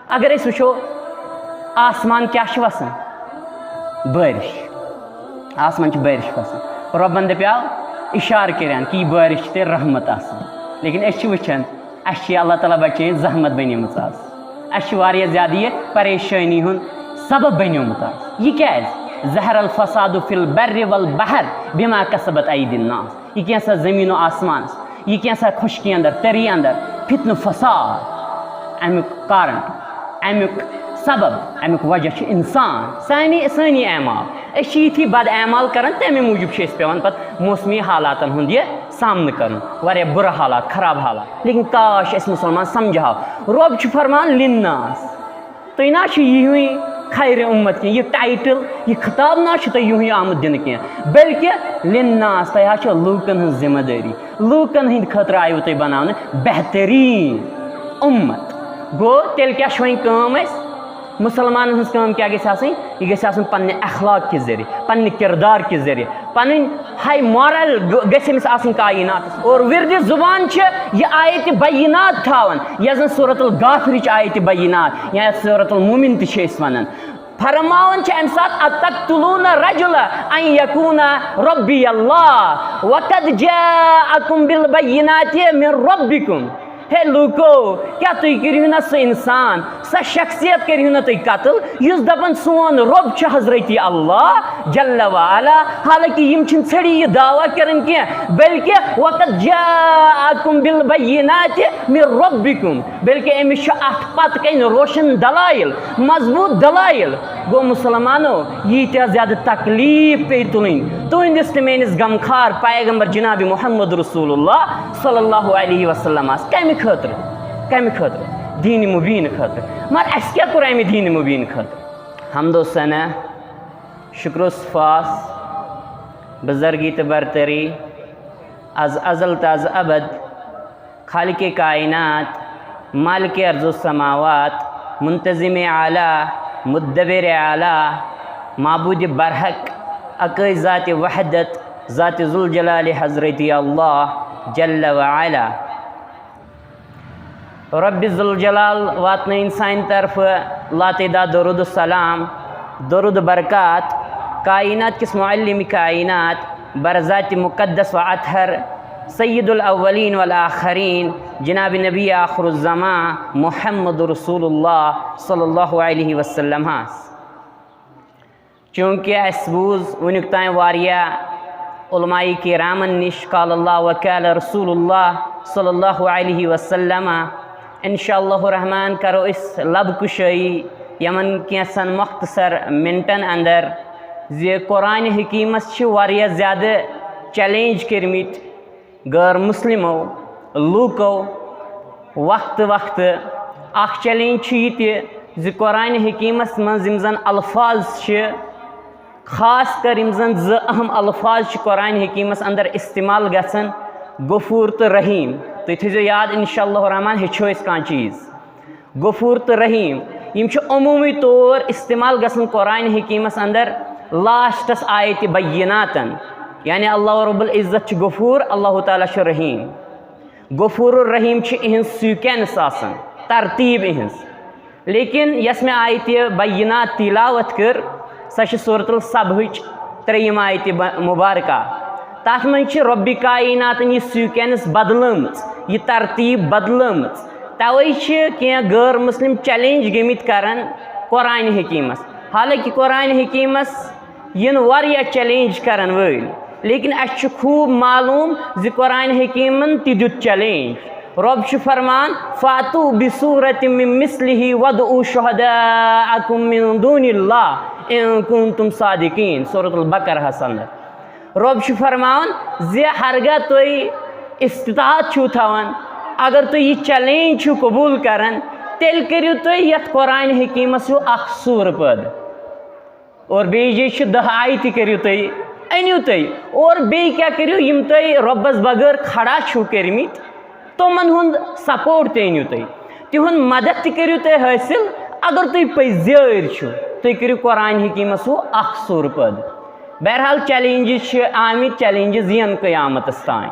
अगर अस वुचो आसमान क्या वसान बारिश, आसमान बारिश वसान, रब्बन दपाव इशार करान कि यह बारिश ते रहमत आसान, लेकिन अस वुचान अस अल्लाह ताला बचाइन जहमत बनेमच अस ज़्यादा यह परेशानी हुन सबब बनेमुत यह क्या ज़हर अल फसाद फिल बर्र वल बहर बिमा कसबत ऐदिन नास, यह क्या ज़मीन आसमान, यह क्या खुशकी अंदर तरी अंदर फितन फसाद अमुक कारण अमुक सबब अमुक वजह इंसान सानी एमाल ये बद एमाल कर तमे मूजूब पेवान पत मौसमी हालातन हुंद यह सामना कर वारिया बुरा हालात खराब हालात, लेकिन काश अस मुसलमान समझाओ रब फरमान लिन्नास तुम ना यही खैर उम्मत यह टाइटल यह खिताब ना यही आमुत दिन कह बल्कि लिन्नास तह लूकन हज जिम्मेदारी लूकन हंद खतर आयु तुम बनाने बेहतरीन उम्मत गो तेल क्या वह मुसलमान हज क्या यह गई पन्ने अखलाक के जरिए पन्ने किरदार के जरिए पन हाई मॉरल गमिस कायनात और विरद जुबान यह आयत बैनात थावन यह सूरतुल गाफिर आयत बैनात या सूरतुल मुमिन वन फरमावन अम सात अतक्तुलून रजुल अन यकूना रब्बी अल्लाह वक़द जाअकुम बिल बैनाति मिन रब्बिकुम। हे लूको क्या तुम करू ना सह इंसान सह शख्सियत करू ना तुम कत्ल युस दपन सोन रब हजरत अल्लाह जल्ल वाला, हालांकि यम छड़ी यह दावा करन कह बल्कि वक़द जाअकुम बिल बैनाति मिन रब्बिकुम, बल्कि अमिस पत कन रोशन दलाइल मजबूत दलाइल। गो मुसलमानो यीत्या ज्यादा तकलीफ पे तुलन तुंदिस तो मेनिस गमखार पैगंबर जनाब मोहम्मद रसूलुल्लाह सल्लल्लाहु अलैहि वसल्लम कम खतर दीन मुबीन खतर, मगर अस क्या कोर अमि दीन मुबीन खतर हमदो सना शुक्र सफास बुजुर्गी तो बरतरी अज अजल तज अबद खालिक कायनात मालिक अर्ज़ो समावात मुंतज़िम आला मुद्दबिर आला माबूद बरहक अक़ ज़ात वहदत ज़ात ज़ुल जलाल हज़रत अल्लाह जल्ल व अला। रब्बि ज़ुल जलाल वातन इंसान तरफ लातेदा दरूद सलाम दरूद बरक़ात कायनात किस मुअल्लिम कायनात बरज़ात मुक़द्दस व अतहर सय्यदुल अव्वलीन वल आखरीन जनाब नबी आखिरुज़्ज़मा मुहम्मद रसूलुल्लाह सल्लल्लाहु अलैहि वसल्लम। चूँकि अस बूज़ वुनिक ताईं वारिया उलमाए किरामन निश क़ाल अल्लाह व क़ाल रसूलुल्लाह सल्लल्लाहु अलैहि वसल्लम। इंशाअल्लाह रहमान करो इस लब कुशाई यमन कैसन मुख्तसर मिनटन अंदर जे कुरान हकीमस वारिया ज़्यादा चैलेंज करमित गैर मुस्लिमो लूको वक्त वक्त अख चैलेंज यह कुरान हकीमस मज जन अल्फाज खास कर जन अहम अल्फाज कुरान हकीमस अंदर इस्तेमाल गसन गफूर तो रहीम तुम थो याद इंशाअल्लाह रहमान हेचो कह चीज़ गफूर तो रहीम यम अमूमी तौर इस्तेमाल गसन कुरान हकीमस अंदर लास्टस आयत बैनातन यानी अल्लाह रब्बुल इज़्ज़त गफूर अल्लाह ताला रहीम गफूर रहीम इहंज सीक्वेंस आसन तरतीब इहंज, लेकिन यस में आयत बैनात तिलावत कर सह सूरतुल सबहच 3 आयत मुबारका तथ मज रब्बि कायनातन यह सीक्वेंस बदलम यह तरतीब बदलम तवे क्या गैर मुस्लिम चैलेंज गमित करान कुरान हकीमस, हालांकि कुरान हकीमस इन वारिया चैलेंज करान वल, लेकिन अस खूब मालूम ज कुरान हकीमन तुत चैलेंज रब फरमान फातू बिसूरत मिन मिस्लिही वदउ शुहदाअकुम मिन दूनिल्लाह इन कुंतुम सादिकीन सूरतुल बकरा अंदर रब फरमान जे हरगा तुम इस्तात छू थवान अगर तुम यह चैलेंज छू कबूल करान तेल करियो तुम यथ कुरान हकीमस अख सूर पद और बेजे 10 आयत करियो तुम अनियो तुम और बे क्या करियो यम तुम रब्बस बगैर खड़ा छू करमित तुमन हुंद सपोर्ट अनियो तुम मदद करियो तुम हासिल अगर तुम पजर छू तुम करियो कुरान हकीमस अख सूर पद। बहरहाल चैलेंजेस आमित चैलेंजेस यन क़यामतस तान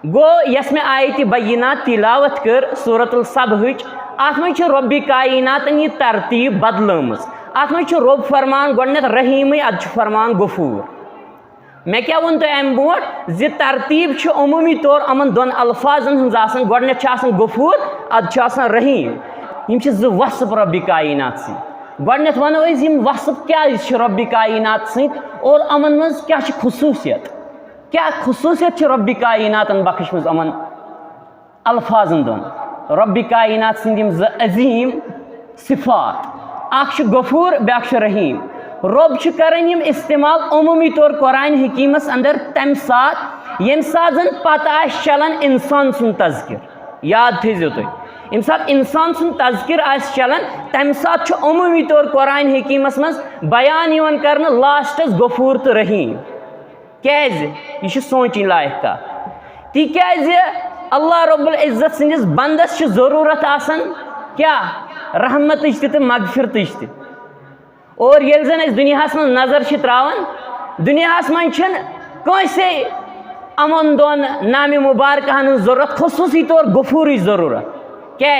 गो यस में आयत बैनात तिलावत कर सूरतुल सबहच अत मज रब्बि कायनातन यह तरतीब बदलमज। अत मज रब फरमान गोडनेथ रहीम अद फरमान गफूर। मे क्या वो अम बोट जि तरतीब अमूमी तौर अमन दोन अल्फाजन हज गोडनेथ गफूर अद रहीम। यम जो वसफ रब्बि कायनात सी गोडनेथ वनो यम वसफ क्या रब्बि कायनात सत और अमन मज क्या क्या खसूसियत रब्बि कायनातन बख्शमज अमन अल्फाजन दोन। रब्बि कायनात सद अजीम सिफात अख गफूर ब्याख रहीम। रब करन यम इस्तेमाल अमूमी तौर कुरान हकीमस अंदर तम सात यम सात जन पता चलान इंसान सुन तज़किर। याद थो तुम यम सात इंसान सुन तज़किर चलान तम सात अमूमी तौर कुरान हकीमस मज बयान कर लास्टस गफूर तो रहीम। क्या सोचन लायक कत तिज अल्लाह रब्बुल इज़्ज़त सदिस बंदस ज़रूरत आसन क्या रहमत तो मगफिरत तो। और ये जन दुनियास मज नजर त्रावान दुनियास मज कंसे अमन दोन नाम मुबारक जरूरत खसूसी तौर गफूर जरूरत। क्या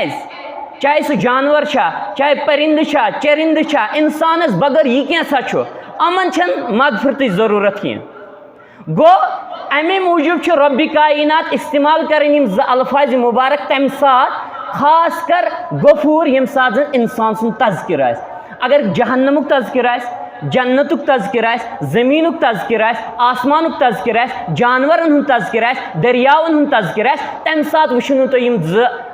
चाहे सह जानवर चाहे परिंद चरिंद इंसानस बगर यह क्या अमन मगफिरत जरूरत कह गो अमे मूजूब रब्बि कायनात इस्तेमाल करें अल्फाज मुबारक तम सात खास कर गफूर यम सात इंसान सुन तज़किर अगर जहन्नमुक तज़किर जन्नतुक तज़किर ज़मीनुक तज़किर आसमानुक तज़किर जानवरन हुंद तज़किर दरियावन हुंद तज़किर तम सात वुचु तुम यम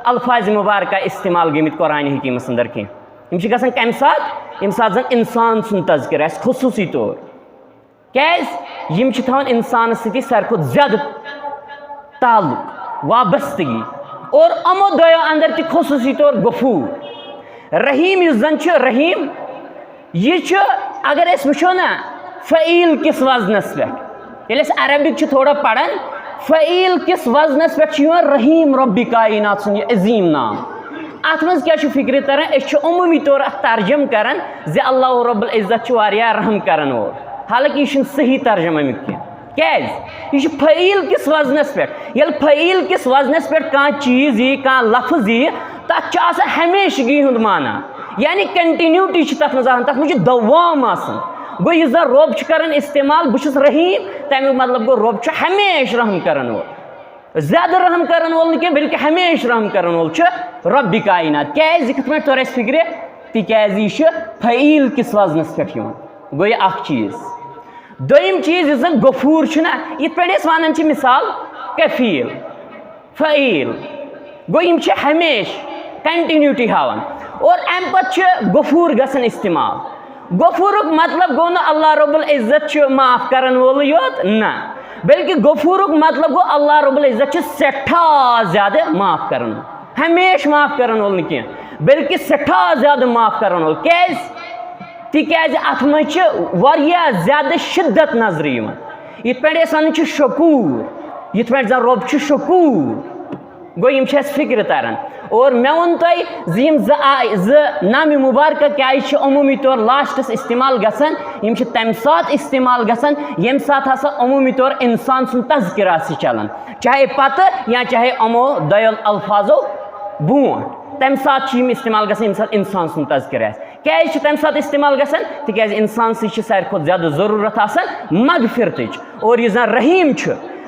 अल्फाज मुबारक इस्तेमाल गमित कुरान हकीमस अंदर कह यम गसन कम सात यम सात जन इंसान सुन तज़किर खसूसी तौर। क्या यम थवान इंसान सती सारे खुद ज्यादा ताल्लुक वाबस्तगी और अमो दयो अंदर ति खसूसी तौर गफूर। रहीम इस जन रहीम यह अगर वो ना फ़ईल किस वजनस पे अरबिक थोड़ा पढ़ान फ़ईल किस वजनस पे रहीम रब्बि कायनात सुन अजीम नाम। अत मज क्या फिक्र तरन अमूमी तौर तर्जम करान जे अल्लाह रब्बुल इज़्ज़त रहम करान वोल। हालांकि यह सही तर्जम अमुक क्या यह फ़ईल किस वजनस पे ये फ़ईल किस वजनस पे कह चीज़ यी कह लफ्ज़ यी तथ हमेशगी हुंद माना यानी कंटिन्यूटी तथ मज दवाम गो यह जन रब करान इस्तेमाल बहुत रहीम तमिक मतलब गो रब हमेश रहम करान वोल ज्यादा रहम करान वोल कह बल्कि हमेश रहम करान वोल रब्बि कायनात। क्या कत तौर फिक्र तिज फ़ईल किस वजनस पे गो यह चीज़। दोम चीज़ जन गफूर ये पे वन मिसाल कफ़ील फ़ईल गो यम हमेश कंटिन्यूटी हावान और अम पे गफूर गसन इस्तेमाल। गफूरुक मतलब गो ना अल्लाह रब्बुल इज़्ज़त माफ़ करन वोल योत ना बल्कि गफूरुक मतलब गो अल्लाह रब्बुल इज़्ज़त सठा ज़्यादा माफ़ करन हमेश माफ़ करन वोल कह बल्कि सठा ज़्यादा माफ़ करन वोल। क्या तिज अत मज ज्यादा शिद्दत नजर ये पे वन शकूर ये पे जन रब शकूर गो यम फिक्र तरन। और मे वो तुम नाम मुबारक क्या अमूमी तौर लास्टस इस्तेमाल गसन यम तम सात इस्तेमाल गसन यम सात हसा अमूमी तौर इंसान सुन तज़किर चलान चाहे पत या चाहे अमो दयो अल्फाजो बोट तम सात इस्तेमाल गसन यम सात इंसान सुन तज़किर क्या तम सात इस्तेमाल गसन तिज इंसान सारे खुद ज्यादा जरूरत मगफिरत। और यह जन रहीम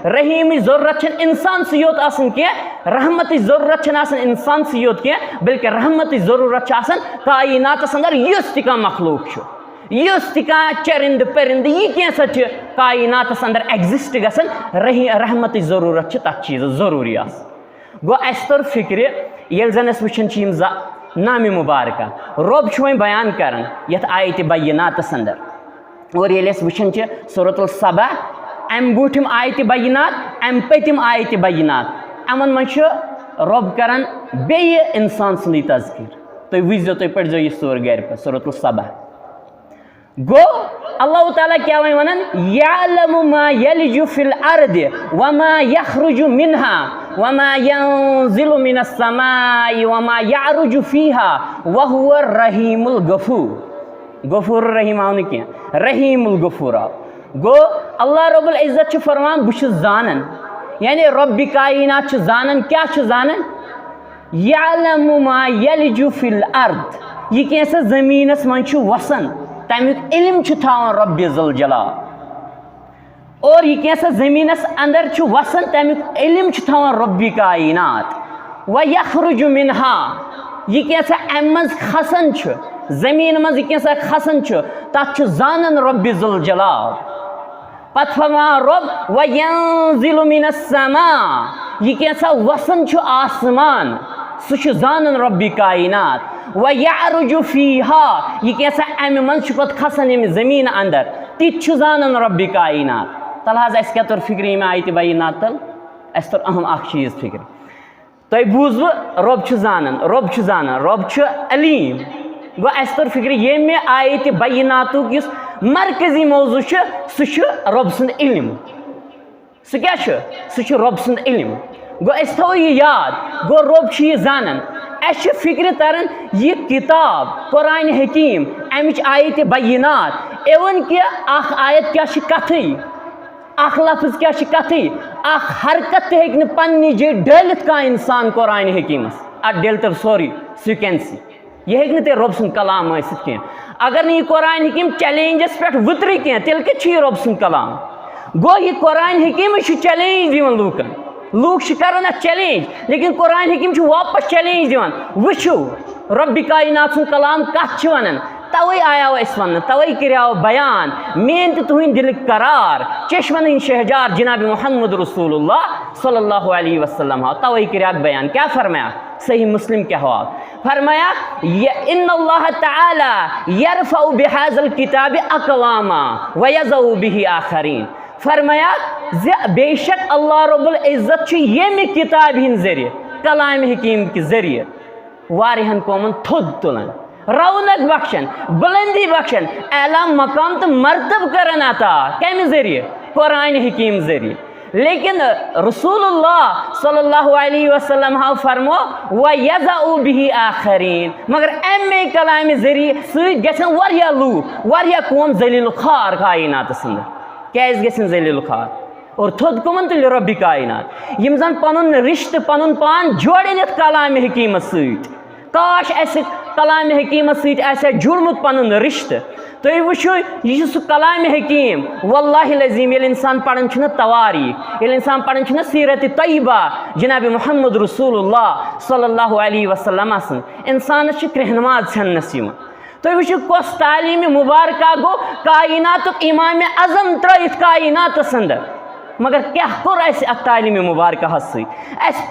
रहीम जरूरत इंसान योत कह रहमत जरूरत इंसान योत कह बल्कि रहमत जरूरत कायनातस अंदर युस तह मखलूक युस तह चरिंद परिंद यह क्या कायनातस अंदर एग्जिस्ट गसन रहमत जरूरत तथ चीज़ जरूरी गो अस तर फिक्र ये जन वुचान नाम मुबारक रब वो बयान करान यथ आयत बैनातस अंदर। और ये वुचान सूरतुल सबा अम बूठिम आयत बैनात अम पतिम आयत बैनात अमन मज रब करान बे इंसान सुंदी तज़किर तुम वुझो तुम पढ़ो यह सूर गर पे सूरतुल सबा गो अल्लाह ताला क्या वनान यालमु मा यलिजु फिल अर्दि वमा यखरुजु मिन्हा वमा यंजिलु मिनस समाई वमा यारुजु फीहा वहुवा रहीमुल गफूर। गफूर रहीम आव क्या रहीमुल गफूर आव गो अल्लाह रब्बुल इज़्ज़त फरमान बुश जानन यानी रब्बि कायनात जानन क्या जानन यअलमु मा यलजु फिल अर्द, यह कैसा ज़मीनस मं वसन तमिक इल्म थावन रब्बि ज़ुल जलाल, और यह कैसा ज़मीनस अंदर वसन तमिक इल्म थावन रब्बि कायनात। व यखरुजु मिनहा, यह कैसा अम मज खसन ज़मीन मज कैसा खसन तथ जानन रब्बि ज़ुल जलाल। पत फरमा रब व यंजिलु मिनस समा, यह कैसा वसन आसमान सह जानन रब्बि कायनात। व यअरुजु फीहा, यह कैसा अम मज पत खसन यम ज़मीन अंदर तिथ जानन रब्बि कायनात। तल हज अस क्या तोर फिक्र यम आयत बयनात तल अस तोर अहम अख चीज़ फिक्र। तुम बूजव रब जानन, रब जानन, रब अलीम। गो अस तोर फिक्र ये आयत बयनातुक इस मरकजी मौजू सह रब सुंद इल्म, सह क्या सह रब सुंद इल्म। गो अस थो यह याद, गो रब यह जानन। अस फिक्र तरन यह किताब कुरान हकीम अमिच आयत बयनात एवन कि अख आयत क्या कथई, अख लफ्ज क्या कथई, अख हरकत हे पन्नी जे डलित का इंसान कुरान हकीमस अत डल तब सोरी सिक्वेंसी, यह हे ते रब सुंद कलाम कह। अगर नहीं कुरान हकीम चैलेंजस पे वुतर कह तेल कह रब सुंद कलाम। गो यह कुरान हकीम चैलेंज दिवन लूकन, लूक कर चैलेंज, लेकिन कुरान हकीम वापस चैलेंज दिवन। वुचो रब्बि कायनात सुंद कलाम कथ वन, तवे आया अस वन, तवे करो बयान मेन तो तुहद दिल करार चश्मन शहजार जनाब मोहम्मद रसूलुल्लाह सल्लल्लाहु अलैहि वसल्लम। तवे कर बयान क्या फरमाया, सही मुस्लिम क्या हुआ, फरमाया इन्नल्लाह तआला यरफउ बिहाज़ल किताबि अक़वामा व यज़उ बिही आखरीन। फरमाया बेशक अल्लाह रब्बुल इज़्ज़त येमि किताब हिंद ज़रिए कलाम हकीम के ज़रिए वारिहन कौमन थोद तुलन, रौनक बख्शन, बुलंदी बख्शन, आला मकाम तो मर्तब करन अता कम ज़रिए कुरान हकीम ज़रिए। लेकिन रसूलुल्लाह सल्लल्लाहु अलैहि वसल्लम हाँ फरमो व यज़उ बिही आखरीन, मगर अमे कलाम ज़रिए सद गसन वारिया लूक वारिया कौम जलील खार कायनात अंदर, क्या गसन जलील खार और थोद कुमन तुल रब्बि कायनात यम जन पनुन रिश्त पनुन पान जोड़न यथ कलाम हकीम सद। काश अस कलाम हकीम सद जुड़मुत पनुन रिश्त। तुम वो यह सह कलाम हकीम वल्लाहि लज़ीम ये इंसान पढ़ान तवारीख, ये इंसान पढ़ान सीरत तय्यबा जनाब मोहम्मद रसूलुल्लाह सल्लल्लाहु अलैहि वसल्लम इंसान रहनुमा छनस। तुम वो कस तालीम मुबारक गो कायनात इमाम अज़म त्रयित कायनात अंदर, मगर क्या कोर अत तालीम मुबारक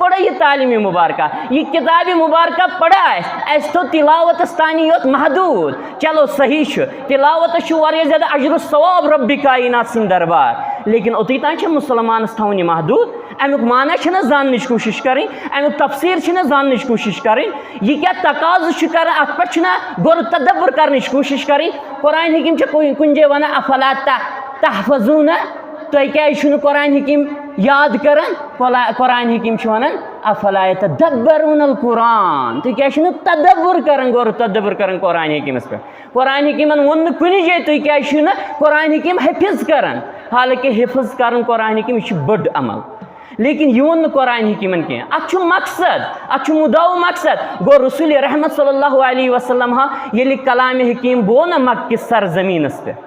पढ़ यह तालीम मुबारक, यह किताब मुबारक पढ़ा तो तिलावत तानी योत महदूद। चलो सही तिलावत ज़्यादा अजर सवाब रब्बि कायनात सिंद दरबार, लेकिन ओती तान मुसलमान थवन महदूद। अमुक माना जान कोशिश करें, अमुक तफसीर जान कोशिश करें, यह क्या तकाज कर अत पे गोर तदब्बर कर कोशिश करें। कुरान हकीम कुन जै वन अफला तहफज़ून, तुम क्या कुरान हकीम याद कर, कुरान हकीम वन अफला यतदब्बरून कुरान, तुम क्या तदब्बर कर गोर तदब्बर कर कुरान हकीमस पे। कुरान हकीमन वो कुन जै तुम क्या कुरान हकीम हिफज कर, हालांकि हिफज कर कुरान हकीम यह बड़ अमल, लेकिन यह वो कुरान हकीमन कह अत मकसद अत मुदाव मकसद गो रसूल रहमत सल्लल्लाहु अलैहि वसल्लम हाँ ये कलाम हकीम बो न मक् कि सरजमीनस पे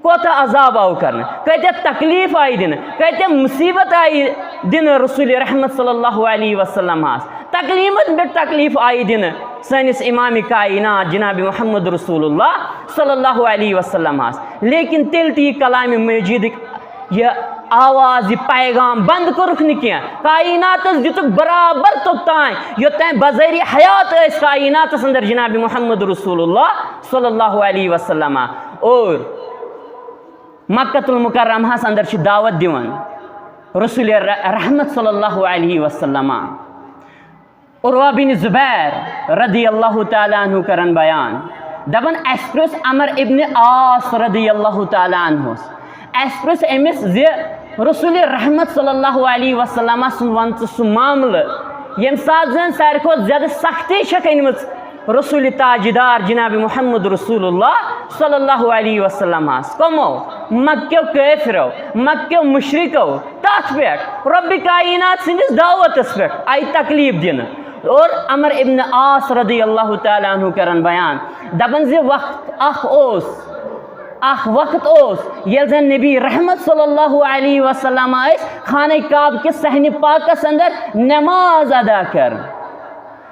कोता अजाब आव कर, कत तकलीफ आई दिन, कत मुसीबत आई दिन रसूल रहमत सल्लल्लाहु अलैहि वसल्लम तकलीफ पे तकलीफ आई दिन सनिस इमाम कायनात जनाब मोहम्मद रसूलुल्लाह सल्लल्लाहु अलैहि वसल्लम। लेकिन तेल ती कलाम मजीद यह आवाज यह पैगाम बंद कोरुक न कह, कायनात दितुक बराबर तोतान योतान बज़री हयात कायनात अंदर जनाब मोहम्मद रसूलुल्लाह सल्लल्लाहु अलैहि वसल्लम। और मक्कतुल मुकर्रमा अंदर दावत दिवन रसूल रहमत सल्लल्लाहु अलैहि वसल्लम। उर्वा बिन ज़ुबैर रदी अल्लाह तआला अन्हु करन बयान, दपन अस प्रिस अमर इब्न आस रदी अल्लाह तआला अन्हु, अस प्रिस अमिस जे रसूल रहमत सल्लल्लाहु अलैहि वसल्लम वन सह मामल यम सात जन सारे खो ज्यादा सख्ती अनमच रसूल ताजदार जनाब मोहम्मद रसूलुल्लाह सल्लल्लाहु अलैहि वसल्लम कमो मक्यो काफिरो मक्यो मुशरिको तथ पे रब्बि कायनात सिंदिस दावतस पे आई तकलीफ दिन। और अमर इब्न आस रदी अल्लाह तआला अन्हु करन बयान दपन जे वक्त ओस ये जन नबी रहमत सल्लल्लाहु अलैहि वसल्लम खाने काब के सहन पाकस अंदर नमाज अदा कर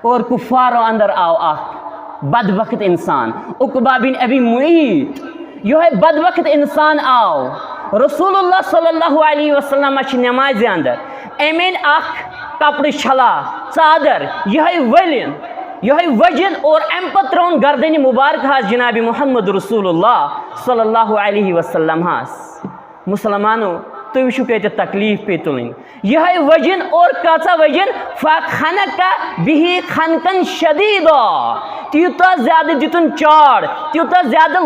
और कुफारों अंदर आओ बदबख्त इंसान उकबा बिन अबी मुईत यह बदबख्त इंसान आओ रसूलुल्लाह सल्लल्लाहु अलैहि वसल्लम नमाज अंदर एमेन कपड़ छला चादर यह वलिन यह वजन और अम पत त्रोन गर्दन मुबारक हास जनाब मोहम्मद रसूलुल्लाह सल्लल्लाहु अलैहि वसल्लम हास मुसलमानो तुम वुचु कत तकलीफ पे तुलन यह वजन और काचा वजन फखनका बिही खनकन शदीदा त्यूता ज्यादा दितुन चाड़ त्यूता ज्यादा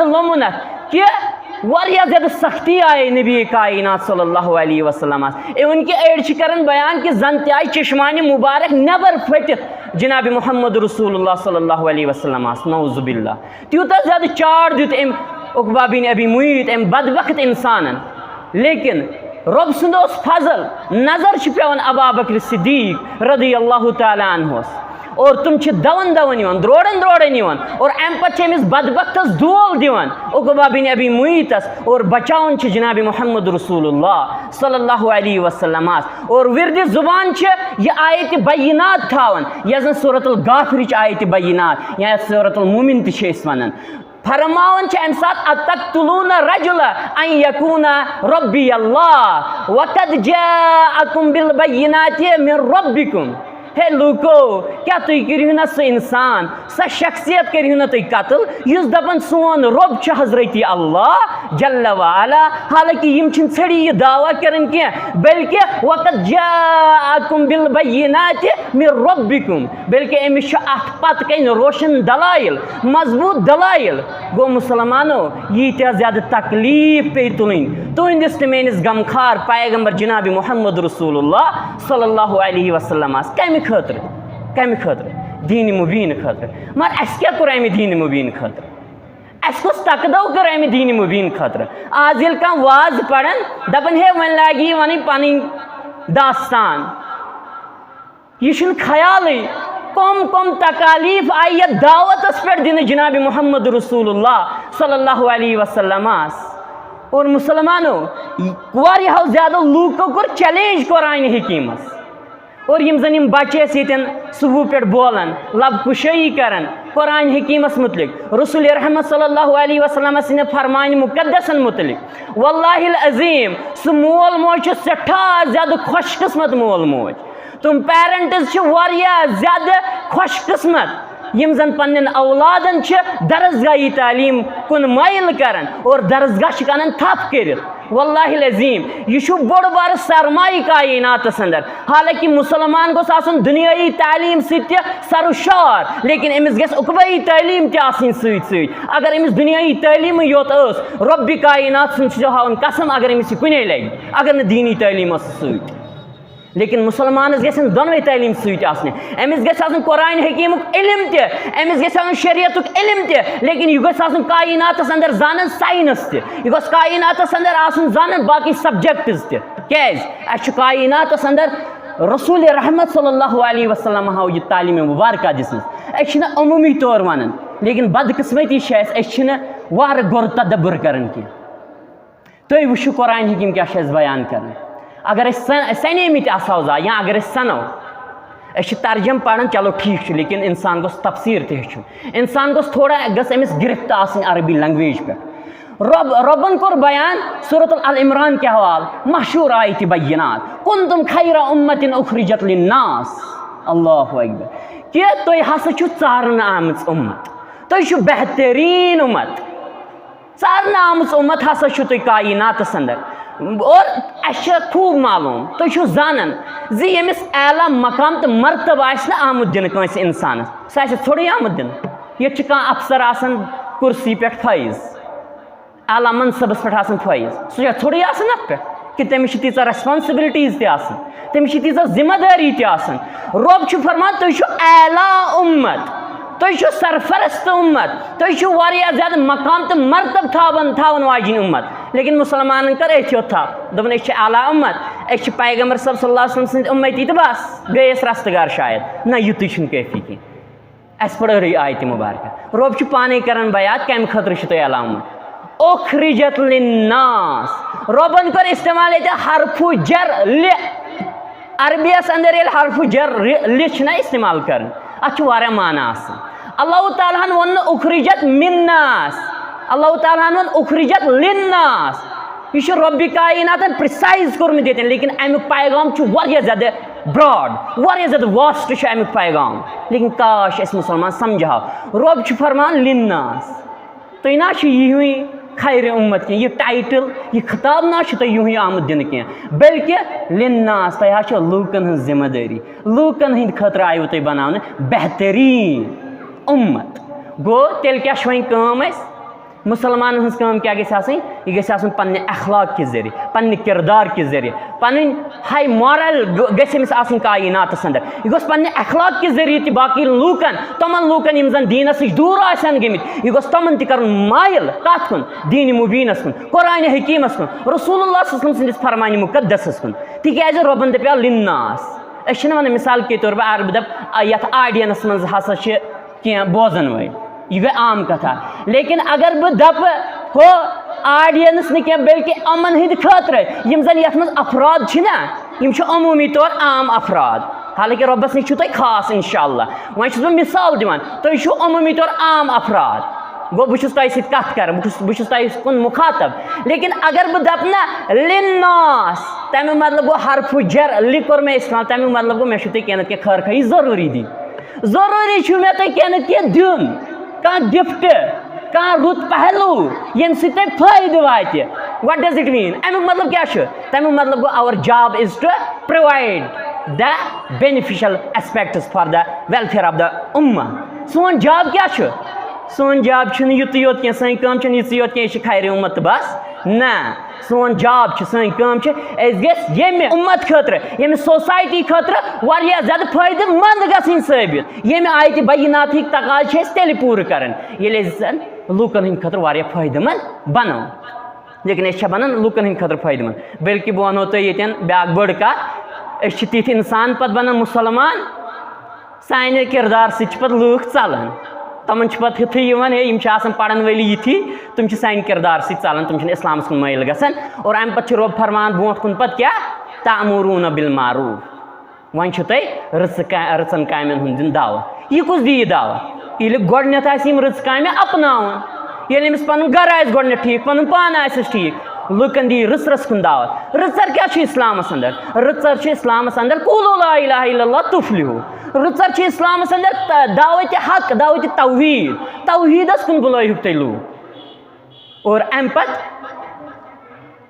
लोमुनत कि वारिया ज्यादा सख्ती आए नबी कायनात सल्लल्लाहु अलैहि वसल्लम उनके एड़ करन बयान कि जन ते आय चश्मानी मुबारक नबर फटित जनाब मोहम्मद रसूलुल्लाह सल्लल्लाहु अलैहि वसल्लम नौजुबिल्ला त्यूता ज्यादा चाड़ दित अम उकबा बिन अबी मुईत अम बदबख्त इंसानन लेकिन रब सुंद फजल नजर पेवन अबा बकर सिद्दीक रदी अल्लाह तआला अन्हुस और तुम दवन द्रोड़न और अम पे बदबख्तस दोल दिवन उकबा बिन अबी मुईतस और बचावन जनाब मोहम्मद रसूलुल्लाह सल्लल्लाहु अलैहि वसल्लम और विरद जुबान यह आयत बय्यिनात थावन यह सूरतुल गाफिर आयत बय्यिनात या सूरतुल मुमिन वन फरमावन अम सात अतक़्तुलून रजुला अन यकूना रब्बी अल्लाह वक़द जाअकुम बिल बय्यिनाति मिन रब्बिकुम हे लूको क्या तुम करू ना सह इंसान सह शख्सियत करू ना तुम कत्ल युस दपन सोन रब हजरत अल्लाह जल्ल वाला हालांकि यम छड़ी यह दावा करन क्या बल्कि वक़द जाअकुम बिल बय्यिनाति मिन रब्बिकुम बल्कि अमिस अत पत कन रोशन दलाइल मजबूत दलाइल गो मुसलमानो यीत्या ज्यादा तकलीफ पे तुलन तुंदिस तो मेनिस गमखार पैगंबर जनाब मोहम्मद रसूलुल्लाह सल्लल्लाहु अलैहि वसल्लम कम खतर दीन मुबीन खतर मगर अस क्या कोर अमि दीन मुबीन खतर अस कुछ तकदो कर अमि दीन मुबीन खतर आज ये कह वाज पढ़न दपन हे वन लगी वन पन दास्तान यह ख्याल कम तकालीफ आई ये दावतस पे दिन जनाब मोहम्मद रसूलुल्लाह सल्लल्लाहु अलैहि वसल्लम और मुसलमानों वारियाहो ज्यादा लूको कोर चैलेंज कुरान हकीमस और यम जन यम बच्चे सुबह पे बोलान लब कुशाई करान कुरान हकीमस मुतलिक रसूल रहमत सल्लल्लाहु अलैहि वसल्लम सिंह फरमान मुकद्दसन मुतलिक वल्लाहिल अजीम सह मोल मोज सठा ज्यादा खुशकिस्मत मोल मोज तुम पेरेंट्स ज्यादा खुशकिस्मत यम जन पन्न औलादन दरसगाही तालीम कुन माइल करान और दरसगाह अनान थप कर वल्लाहिल अजीम यह बोड़ बार सरमाई कायनातस अंदर हालांकि मुसलमान गोस आसन दुनियाई तालीम सत्य सरुशार लेकिन अमिस गस उकबाई तालीम ते अगर अमिस दुनियाई तालीम योत रब्बि कायनात सुन कसम अगर अमिस कुने लगे अगर न दीनी तालीम सत्य लेकिन मुसलमान गसन दोनवे तालीम अमिस गसन कुरान हकीमुक इल्म ते अमिस गसन शरीयतुक इल्म ते लेकिन यह गस कायनातस अंदर जानन साइंस ते यह गस कायनातस अंदर आसन जानन बाकी सब्जेक्ट्स ते कैज अश कायनातस अंदर रसूल रहमत सल्लल्लाहु अलैहि वसल्लम हाव यह तालीम मुबारक दिसमस अश अमूमी तौर वन लेकिन बदकिस्मती वार गोर तदब्बर करन की तुम वुचु कुरान हकीम क्या बयान कर अगर सने मित आसौजा या अगर सनो तर्जम पढ़न चलो ठीक लेकिन इंसान गोस तफसीर ते इंसान गोस थोड़ा गस अमिस गिरफ्त आसनी अरबी लैंग्वेज पे रबन कोर बयान सूरतुल अल इमरान के हवाल मशहूर आयत बय्यिनात कुंतुम खैरा उम्मतिन उखरिजत लिन्नास अल्लाहु अकबर कि तुम हसा छु चारन आमच उम्मत तुम छु बेहतरीन उम्मत चारन आमच उम्मत हसा छु तुम कायनातस अंदर और अश खूब मालूम तुम जानन जी यमिस आला मकाम तो मरतब आमुत दिन कंस इंसान सह थोड़ी आमुत दिन ये कह अफसर आसन कुर्सी पे फैज आला मनसबस पे फैज सह थोड़ी आसन अत पे कि तमिस तीचा रेस्पॉन्सिबिलिटीज तमिस तीचा जिम्मेदारी रब फरमान तुम आला उम्मत तुम सरफरस्त उम्मत तुम ज्यादा मकाम तो मरतब थावन वाजिन उम्मत लेकिन मुसलमान कर अथो था दोपन आला उम्मत अस पैगम्बर सब सल्लल्लाहु अलैहि वसल्लम उम्मती तो बस गए रस्तगार शायद ना युत कैफी कह अस पढ़ आयत मुबारक रब पाने कर बयात कम खतर अलामत उखरिजत लिन्नास रबन कर इस्तेमाल हरफु जर लि अरबियस अंदर ये हरफु जर लिश ना इस्तेमाल कर अत माना अल्लाह ताला वन उखरिजत मिन्नास अल्लाह ताला वन उखरिजत लिन्नास यह रब्बि कायनात प्रिसाइज कोर्मुत ये लेकिन अमुक पैगाम ज्यादा ब्रॉड ज्यादा वास्ट अमुक पैगाम लेकिन काश अस मुसलमान समझा रब फरमान लिन्नास तुम ना यही खैर उम्मत कह यह टाइटल यह खिताब ना यूं आमुत दिन कह बल्कि लिन्नास तह लूकन हज जिम्मेदारी लूकन हंद खतर आयु तुम बनाने बेहतरीन उम्मत गो तेल क्या वह मुसलमान हज क्या यह गई पन्ने अखलाक के जरिए पन्ने किरदार के जरिए पन हाई मॉरल गमिस कायनात अंदर यह गोस पन्ने अखलाक के जरिए बाकी लूकन तमन लूकन यम जन दीनस दूर आसन गमित यह गोस तमन कर मायल कत कुन दीन मुबीनस कुन कुरान हकीमस कुन रसूलुल्लाह सल्लल्लाहु अलैहि वसल्लम फरमान मुकद्दस कुन तिकाज रबन दपा लिन्नास अस वन मिसाल के तौर पर अरब दप यथ ऑडियंस मज हसा कह बोजन वल यह गई आम कथा लेकिन अगर बह दप हो ऑडियंस न कह बल्कि अमन हंद खतर यम जन यथ मज अफराद ना यम अमूमी तौर आम अफराद हालांकि रब्बस नश तुम खास इंशाअल्लाह वह बह मिसाल दिवान तुम अमूमी तौर आम अफराद गो बह तुम कत कर बह तुम मुखातब लेकिन अगर बह दप ना लिन्नास तमें मतलब गो हरफु जर लि कोर मे इस्तेमाल तमें मतलब गो मे तुम कह क्या खर खी जरूरी दी जरूरी मे तुम कह क्या दिन कह गिफ्ट कह रुत पहलू यम फायदे वात व्हाट डज इट मीन अमुक मतलब क्या तमुक मतलब go our job is to provide the beneficial aspects for the welfare of the उम्मा सोन जॉब क्या सोन जॉब युत योत कह सन कम योत कह खैर उम्मत बस ना सोन जॉब सन कम ये उम्मत खतर ये सोसाइटी खतर ज्यादा फायदे मंद गन साबित ये आयत बैनात तकाज तेल पूर कर लूकन हंद खतर फायदे मंद बनो लेकिन अस बनान लूकन हंद खतर फायदे मंद बल्कि बह वनो तुम ये ब्या बड़ कत तिथ इंसान पे बनान मुसलमान सान किरदार सत लूख चलान तमन पे हिथी पढ़न वली यथी तुम सान किरदार सलान तुम इस्लाम कुन माइल गसान और अम पे रब फरमान ब्रोट कुन पे क्या तामुरून बिल मारूफ वन तुम रचन कामन हूं दिन दावत यह कुछ दी दावत ये गोडनथ रच काम अपनावन ये पन गर आ ठीक पन पान आ ठीक लुकन दी रस कुन दावत रचर क्या इस्लाम अंदर रचर इस्लाम अंदर कुलू ला इलाहा इल्लल्लाह तुफ्लिहू रचर इस्लाम अंदर दावत हक दावत तौहीद तौहीदस कुन बुलाइहुक तुम लूक और अम पत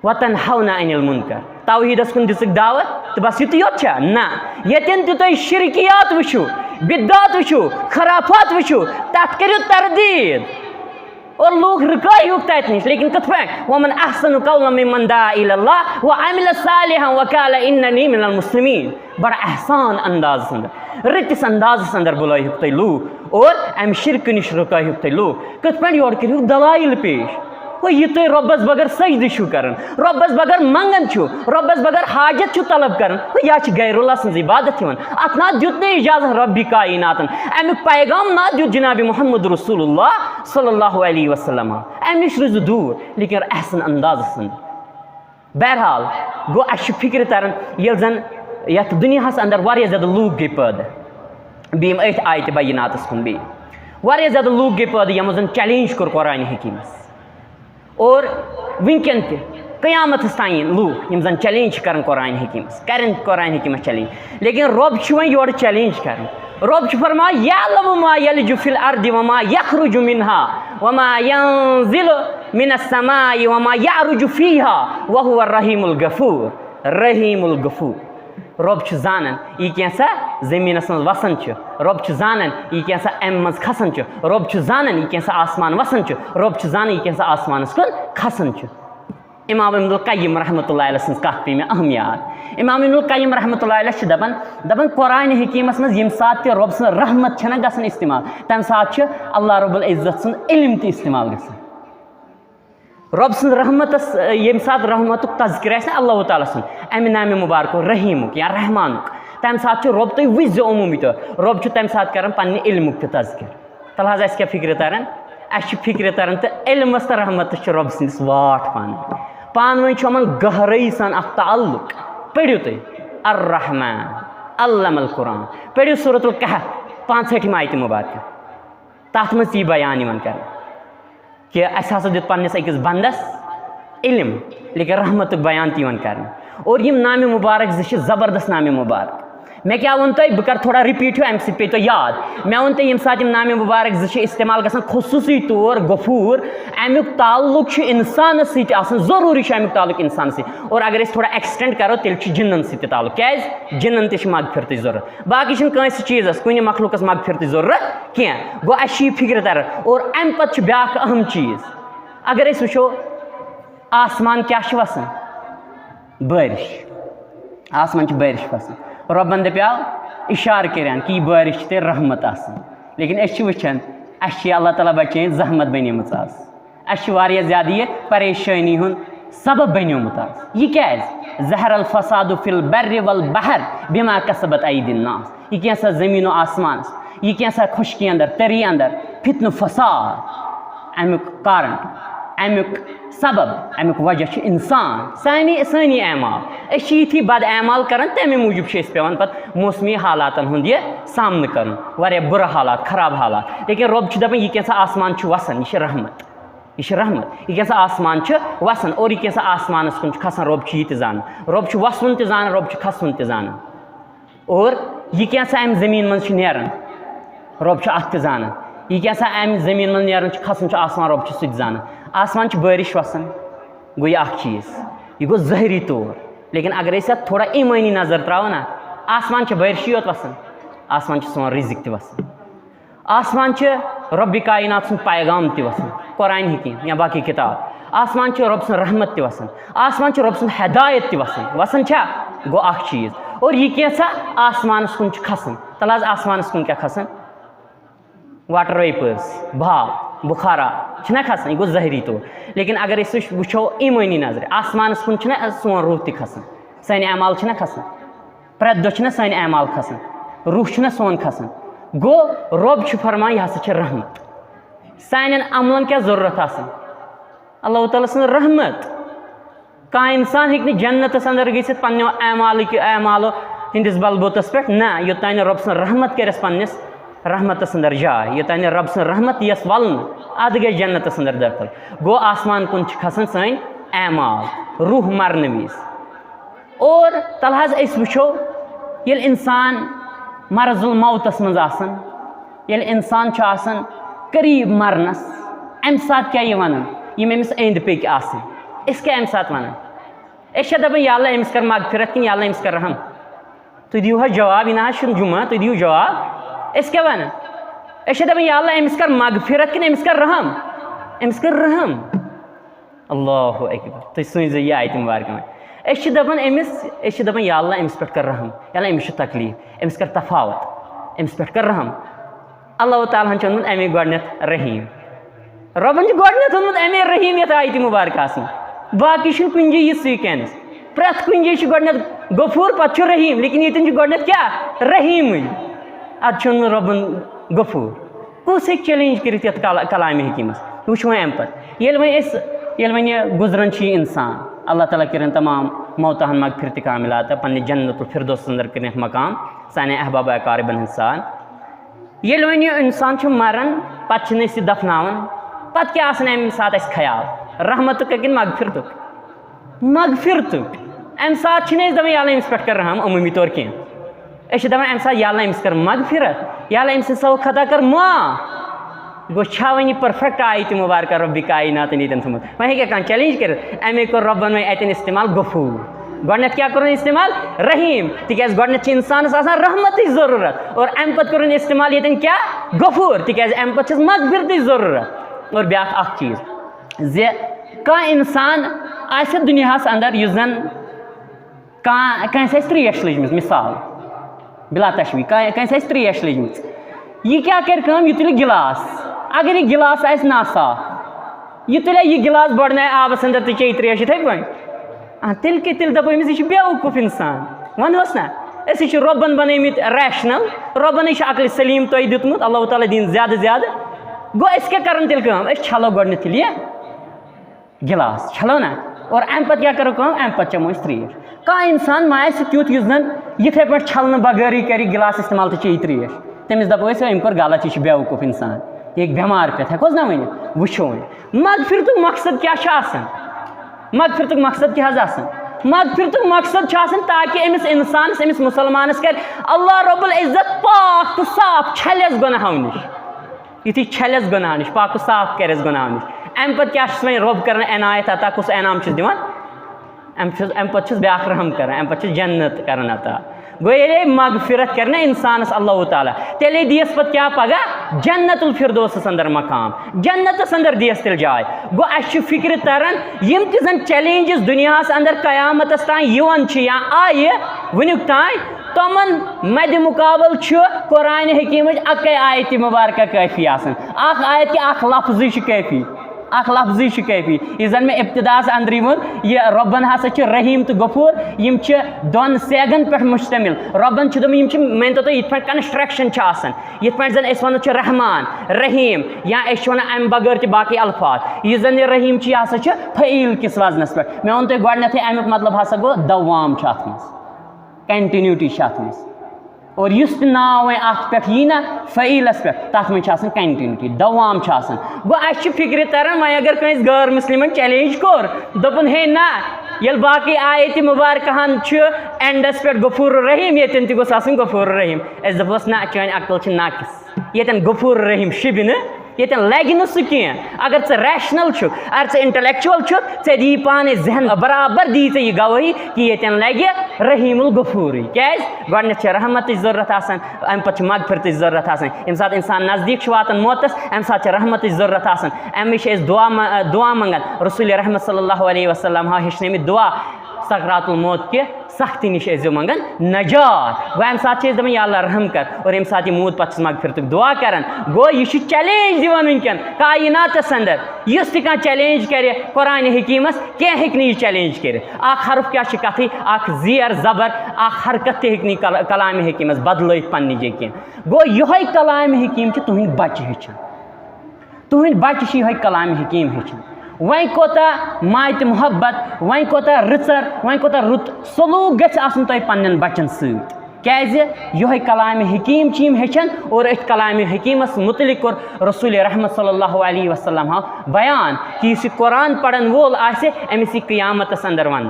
वतनहौना अनिल मुनकर तौहीदस कुन दिसक दावत तो बस युत योत ना यतन तुम शिरकियात वुचु बिदअत वुचु खराफात वुचु तथ करियो तरदीद और लोग रुकायुक तत नश लेकिन कत पे वमन अहसनु कौलन मिम्मन दा इलल्लाह व अमिल सालिहन व काल इन्ननी मिनल मुस्लिमीन बड़ा एहसान अंदाज अंदर रतिस अंदाज अंदर बुलायुक तुम लूक और अम शिरक नश रुकायुक तुम लूक कत पे योर करियो दलाइल पेश वो ये तुम रब्बस बगर सजद कर रब्बस बगर मंगन रब्बस बगर हाजत तलब कर यह गैरुल्लाह सज इबादत अत ना दुत इजाजत रब्बि कायनात अमुक पैगाम ना दुत जनाब मोहम्मद रसूलुल्लाह सल्लल्लाहु अलैहि वसल्लम अम नश रोज दूर लेकिन अहसन अंदाज बहरहाल गो अस फिक्र तरन ये जन यथ दुनिया अंदर वारिया ज्यादा लूक गई पैदा बेम अथ आयत बैनात कुन बे वारिया ज्यादा लूक गई पैदा यमो जन चैलेंज कोर कुरान हकीमस और वनकन क़यामत तान लूक यम जन चैलेंज कर कुरान हकीमस कर कुरान हकीमस चैलेंज लेकिन रब वो योर चैलेंज कर रब फरमा यालमु मा यलजु फिल अर्दि वमा यखरुजु मिनहा वमा यंजिलु मिनस समाई वमा यारुजु फीहा व हुवा रहीमुल गफूर रब जानन यह कैसा जमीनस मज वसन रब जानन यह कैसा अम मज खसन रब जानन यह कैसा आसमान वसन रब जानन यह कैसा आसमानस कुन खसन इमाम इब्नुल क़य्यिम रहमतुल्लाह अलैहि सन्ज कथ पे मे अहम याद इमाम इब्नुल क़य्यिम रहमतुल्लाह अलैहि दपन कुरान हकीमस मज यम सात रब सं रहमत छना गसन इस्तेमाल तम सात अल्लाह रब्बुल इज्जत सं इल्म ते इस्तेमाल गसन रब सद रहमतस ये सात रहमतुक तज़किर आसि ना अल्लाह ताला सुन अमि नाम मुबारक रहीमुक या रहमानुक तम सात रब तुम वुझ अमूमी तौर रब तम सात कर पन्ने इल्मुक त तज़किर तल हज क्या फिक्र तरन अस फिक्र तरन तो इल्मस तो रहमतस रब सदिस वाट पान वन यमन गहरई सान अख ताल्लुक पढ़ियो तुम अर्रहमान अल्लमल कुरान पढ़ियो सूरतुल कहफ 65 आयत मुबारक तथ मज यह बयान कर कि अस हसा दित पन्निस अकिस बंदस इल्म लेकिन रहमतुक बयान तन कर और यम नाम मुबारक ज़बरदस्त नाम मुबारक मैं क्या वन तुम बह कर थोड़ा रिपीट अम पे तो याद मैं वन तुम सात नाम मुबारक इस्तेमाल गसान खुसूसी तौर गफूर अमुक ताल्लुक इंसान ज़रूरी अमुक ताल्लुक इंसान और अगर थोड़ा एक्सटेंड करो तेल जिन्न ताल्लुक क्या जिन्न त मगफिरत ज़रूरत बाकी कंस चीज़ कुछ मखलूक मगफिरत ज़रूरत कह गो अस फिक्र तर और अम पे ब्या अहम चीज़ अगर वो आसमान क्या वसान बारिश आसमान बारिश वसान रबन दपाव इशार करान कि यह बारिश ते रहमत लेकिन वुचान अल्लाह ताला बचे जहमत बनियमत ज़्यादा यह परेशानी हुन सबब बनियोमुत यह क्या ज़हर अल फसाद फिल बर्र वल बहर बिमा कसबत अयदिन नास यह क्या ज़मीन आसमान यह क्या खुशकी अंदर तरी अंदर फितन फसाद अमुक कारण अमुक सबब अमुक वजह इंसान सानी एमाल ये बद एमाल कर तमे मूजूब पेवान पे मौसमी हालातन हुंद यह सामना कर बुरा हालात खराब हालात लेकिन रब दपान यह क्या आसमान वसान यह रहमत यह क्या आसमान वसान और यह क्या आसमान कुन खसान रब यह जान रब वसन त जान रब खसन त जान और यह क्या अम जमीन मज नेरान रब अत जान यह क्या अम जमीन मज नेरान खसन आसमान रब सह जान आसमान बारिश वसान गो यह चीज़ यह गो ज़हरी तौर लेकिन अगर थोड़ा ईमानी नज़र त्रो ना आसमान बारिश योत वसान आसमान सोन रिजिक त वसान आसमान रब कायनात सुन पैगाम त वसान कुरान हकीम या बाकी किताब आसमान रब सुन रहमत त वसान आसमान रब सुन हिदायत त वसान गो चीज़ और यह क्या आसमान कुन खसान तल आसमान कुन क्या खसान वाटर वेपर्स भाप बुखारा खसान यह गो ज़हरी तौर लेकिन अगर वो ईमानी नजर आसमान कुन सोन रूह त खसान सान अमाल खसान प्रत दो सान अमाल खसान रूह सोन खसान गो रब फरमान यह हसा रहमत सान अमलन क्या ज़रूरत अल्लाह ताला सं रहमत कह इंसान हे जन्नतस अंदर गो पन्नो अमालो हंदिस बलबूतस पे ना योतान रब सं रहमत कर पन्निस रहमतस अंदर जाए योतान रब सं रहमत यस वलन अद गई जन्नतस अंदर दाखिल गो आसमान कुन खसान सान अमाल रूह मरन विज और तल वो ये इंसान मरजुल मौतस मज ये इंसान करीब मरनस अम सात क्या वन यम अमिस अंद पक क्या अम सात वन दपान या अल्लाह अमिस कर मगफिरत कि या अल्लाह अमिस कर रहम तुम दियो जवाब यह जुमा तुम दियो जवाब क्या वन दपान या अल्लाह अमिस कर मगफिरत कि अमिस कर रहम अमिस कर रहम अल्लाह अकबर तुम सुन यह आयत मुबारक में दपान अमिस दपान या अल्लाह अमिस पे कर रहम या अल्लाह अमिस तकलीफ अमिस कर तफावत अमिस पे कर रहम अल्लाह ताला ओनमुत अमे गोडनेथ रहीम रबन गोडनेथ ओनमुत अमे रहीम ये आयत मुबारक बाकी कुन यह सीक्वेंस प्रत कुन गोडनेथ गफूर पे रहीम लेकिन ये गोडनेथ क्या रहीम अद रबन गफूर कुछ चैलेंज कर कलाम हकीमस वो अम पे वन गुजरन इंसान अल्लाह ताला कर तमाम मौतहन मगफिरत कामिलात पन्ने जन्नतुल फिरदौस अंदर कर मकाम सान अहबाब अकारिबन इंसान ये वन इंसान मरान पे दफनावन पे क्या अम सात ख्याल रहमत कि मगफिरत अम सात दपान या अमिस पे कर रहम अमूमी तौर कह दपान अम सात या अमिस कर मगफिरत या अम सौ खता कर माँ गो वन परफेक्ट आयत मुबारक रब कायनात नीतन थमुत वह क्या चैलेंज कर अमे कोर रबन वो अतन इस्तेमाल गफूर गोडनेथ क्या कर इस्तेमाल रहीम तिकाज गोडनेथ इंसानस आसान रहमत ज़रूरत और अम पे कर इस्तेमाल ये क्या गफूर तिकाज अम पे मगफिरत ज़रूरत और ब्या चीज़ जे कह इंसान आसे दुनियास अंदर युस जन कंस त्रेश लजम मिसाल बिला तशवी कंस त्रेश लजम यह क्या कर यह तुल गिलास अगर यह गिलास आस नासाफ यह तुले यह गिलास बड़नाए आबस अंदर तो चे त्रेश इथे पे तेल दपो अमिस बेवकूफ इंसान वनोस ना अस रबन बनमित रैशनल रबन अकल सलीम तुम दितमुत अल्लाह ताला दिन ज्यादा गो अस क्या कर तेल छलो गोडन ये गिलास छलो ना और अम पे क्या करो अम पे चमो त्रेश कह इंसान मा तुथ इथे पे छलने बगैर कर गिलास इस्तेमाल तो चे त्रेश तमिस दपो अम कर गलत यह बेवकूफ इंसान एक बेमार पे हेको ना वन वो मगफिरत मकसद क्या मगफिरत मकसद क्या मगफिरत मकसद ताकि अमिस इंसान अमिस मुसलमानस कर अल्लाह रब्बुल इज्जत पाक तो साफ छलस गुनाहों निश युथि छलस गुनाह निश पाक साफ करस गुनाह निश अम पे क्या रब कर एनायत अता कुछ एनाम दिवान अम पे ब्याक रहम कर अम पे जन्नत कर अता गो ये मगफिरत कर इंसानस अल्लाह ताला तेले दियस पे क्या पगह जन्नतुल फिरदौस अंदर मकाम जन्नतस अंदर दियस तेल जाय गो अस फिक्र तरन यम तन चैलेंजेस दुनियास अंदर कयामतस तान या आय वनुक तान तमन मद मुकाबल कुरान हकीम अक आयत मुबारक काफी आख आयत कि अख लफ्ज़ काफी अख लफ्ज़ काफी यह जन मे इब्तिदास अंदर वो यह रबन हसा रहीम तो गफूर यम दोन सेगन पे मुश्तमिल रबन मैं तो ये कंस्ट्रक्शन ये जन वो रहमान रहीम या वन अम बगैर तो बाकी अल्फाज यह जन रहीम यह हसा फ़ईल किस वजनस पे मे वो तुम गोडनेथ अमुक मतलब हसा गो दवाम अत कंटिन्यूटी अत और युस नाव अत पे यी ना फ़ईलस पे तथ में कंटिन्यूटी दवाम गो अस फिक्र तरन वह अगर कस गैर मुस्लिमन चैलेंज कोर दोपन हे ना ये बाकी आयत मुबारकहन एंडस पे गफूर रहीम ये तस गफूर रहीम अस दपोस ना चान अकल नाकिस ये गफूर रहीम शिबिन ये लगे न सह कह अगर चे रैशनल अगर चे इंटेलेक्चुअल चे दी पाने जहन बराबर दी चे यह गवाही कि ये लगे रहीमुल गफूरी क्या गोडनेथ रहमत जरूरत अम पे मगफिरत जरूरत यम सात इंसान नज़दीक वातान मौतस अम सात रहमत जरूरत अमे दुआ मंगन रसूल रहमत सल्लल्लाहु अलैहि वसल्लम हेचनमित दुआ सकरातुल मौत के सख्ती निश मंगन नजात गो अम सात दपान या अल्लाह रहम कर और यम सात मूद पे मगफिरत दुआ कर गो यह चैलेंज दिवान वनकन कायनातस अंदर युस तह चैलेंज कर कुरान हकीमस क्या हे चैलेंज कर हरफ क्या कथ जेर जबर हरकत तह कलाम हकीमस बदल पन्ने जे कह गो यह कलाम हकीम तुंद बच्चे हेचन तुंद बच्चे यह कलाम हकीम हेचन वह कोता मात मोहब्बत वह कोता रिचर वह कोता रुत सलूक गन तुम पन्न बच्चन सज यह कलाम हकीम यम हेचन और अथ कलाम हकीमस मुतलिक कोर रसूल रहमत सल्लल्लाहु अलैहि वसल्लम बयान कि इस कुरान पढ़न वोल अमिस क़यामतस अंदर वन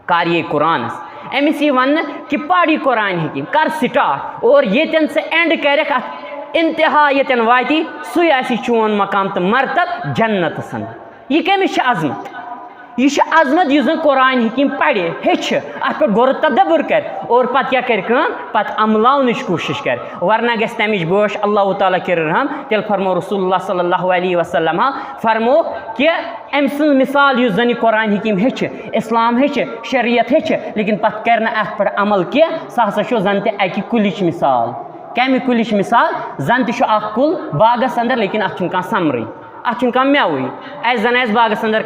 कर ये कुरानस अमिस वन कि पढ़ कुरान हकीम कर स्टार्ट और ये एंड कर इंतहा ये वाति सह चोन मकाम तो मरतब जन्नतस अंदर यह कमिस अजमत यह अजमत इस कुरान हकीम पढ़े हेच अत पे गौर तदब्बर कर और पत क्या कर पत अमलावन कोशिश कर वरना गस तमिच बोश अल्लाह ताला कर रहम तेल फरमो रसूलुल्लाह सल्लल्लाहु अलैहि वसल्लम फरमो कि अम सं मिसाल इस जन कुरान हकीम हेच इस्लाम हेच शरीयत हेच लेकिन पत कर अत पे अमल कह सह हसा जन तक कुलिच मिसाल कम कुलिच मिसाल जन तह कुल बागस अंदर लेकिन अत समरी अत मेवई जन बागस अंदर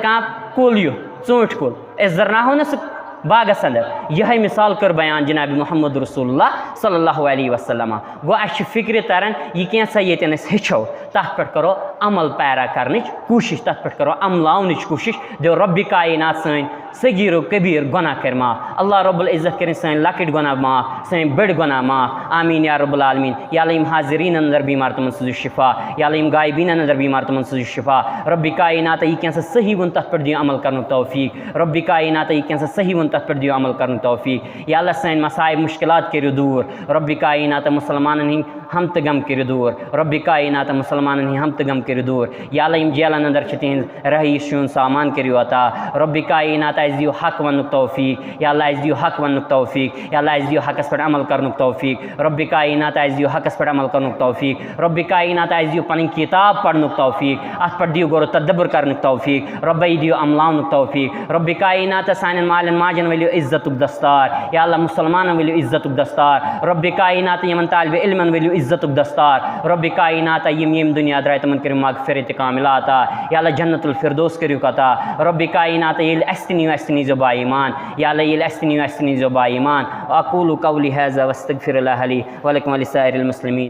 कुल यु ूंठ कुल जरनाहो न सह बागस अंदर यह मिसाल कर बयान जनाब मोहम्मद रसूलुल्लाह सल्लल्लाहु अलैहि वसल्लम गो अस फिक्र तरन यह कैसा ये हेचो तथ पे करो अमल पैरा कर कोशिश तथ पे करो अमलावन कोशिश दो रब्बी कायनात सन सगीर कबीर गुनाह कर माफ अल्लाह रब्बुल इज़्ज़त कर सन लकट गुनाह माफ सन बड़ गुनाह माफ आमीन या रब्बुल आलमीन या अल्लाह यम हाजिरीन अंदर बीमार तुम सज शिफा या अल्लाह यम गायबीन अंदर बीमार तुम सज शिफा रब्बी कायनात यह कैसा सही वन तथ पे दियो अमल कर तौफीक रब्बी कायनात यह कैसा सही वन तथ पे दियो अमल कर तौफीक या अल्लाह सन मसाइब मुश्किलात करो दूर रब्बी कायनात मुसलमान हम तो गम कर दूर रब्बी कायनात मुसलमान हम तो गम कर दूर या अल्लाह यम जेलन अंदर तिहद रही शून सामान करो अता रब्बी कायनात अल्लाह दियो हक वनुक तौफीक, या अल्लाह दियो हक वनुक तौफीक, या अल्लाह दियो हकस पर अमल करनुक तौफीक, रब्बी कायनात दियो हकस पर अमल करनुक तौफीक, रब्बी कायनात दियो पनी किताब पढ़नुक तौफीक, अत पर दियो गोरो तदब्बर करनुक तौफीक, रब्बी दियो अमलानुक तौफीक, रब्बी कायनात सानन मालन माजन वलियो इज्जतुक दस्तार, या अल्लाह मुसलमान वलियो इज्जतुक दस्तार, रब्बी कायनात यमन तालिब इल्मन वलियो इज्जतुक दस्तार, रब्बी कायनात यम दुनिया दराय तमन करियो मगफिरत कामिलाता, या अल्लाह जन्नतुल फिरदौस करियो कता, रब्बी कायनात येल अस्तनी ज़ुबा ईमान, या अल्लाह येल अस्तनी ज़ुबा ईमान। अक़ूलु क़ौली हाज़ा वस्तग़फिरुल्लाह ली व लकुम व लिसाइरिल मुस्लिमीन।